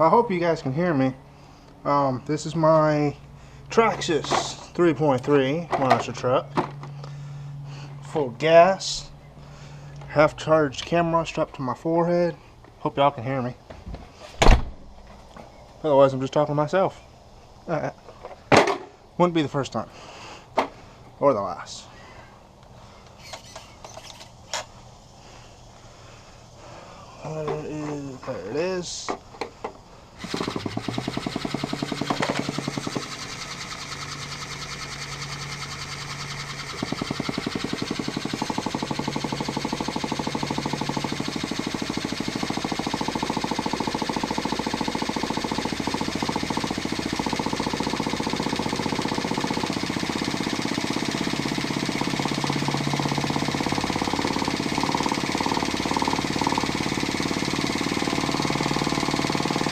I hope you guys can hear me. This is my Traxxas 3.3 monster truck. Full gas. Half charged camera strapped to my forehead. Hope y'all can hear me. Otherwise, I'm just talking to myself. Wouldn't be the first time. Or the last. There it is.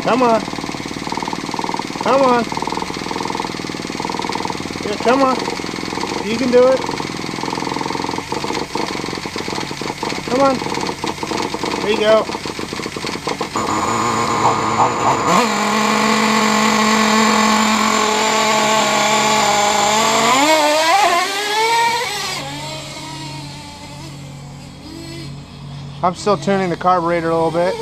Come on. Come on. Yeah, come on. You can do it. Come on. There you go. I'm still tuning the carburetor a little bit.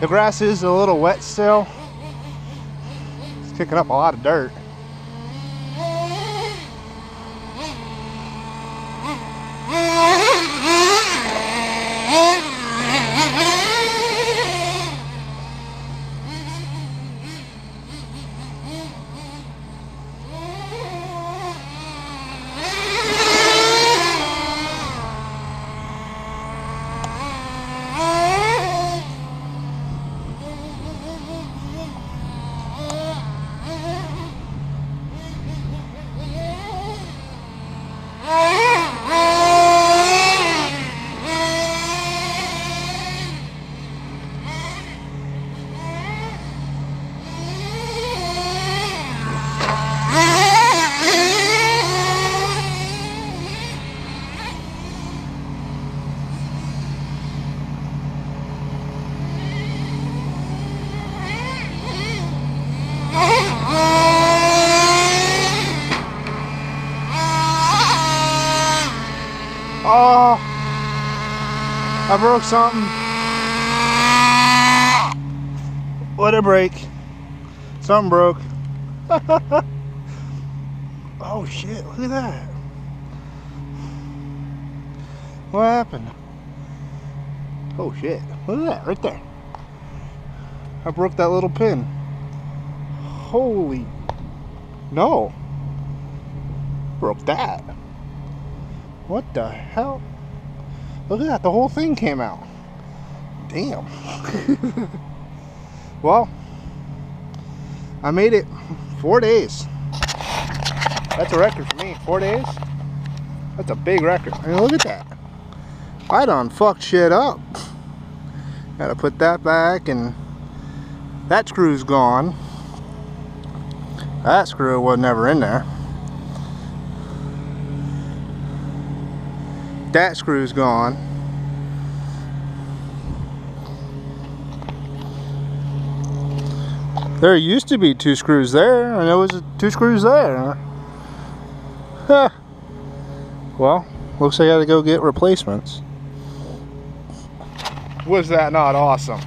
The grass is a little wet still. It's kicking up a lot of dirt. Oh, I broke something. What a break. Something broke. Oh shit, look at that. What happened? Oh shit, look at that right there. I broke that little pin. Holy, no. Broke that. What the hell? Look at that, the whole thing came out. Damn. Well, I made it 4 days. That's a record for me, 4 days. That's a big record. I mean, look at that. I done fucked shit up. Gotta put that back, and that screw's gone. That screw was never in there. That screw's gone. There used to be 2 screws there, and there was 2 screws there. Huh. Well, looks like I gotta go get replacements. Was that not awesome?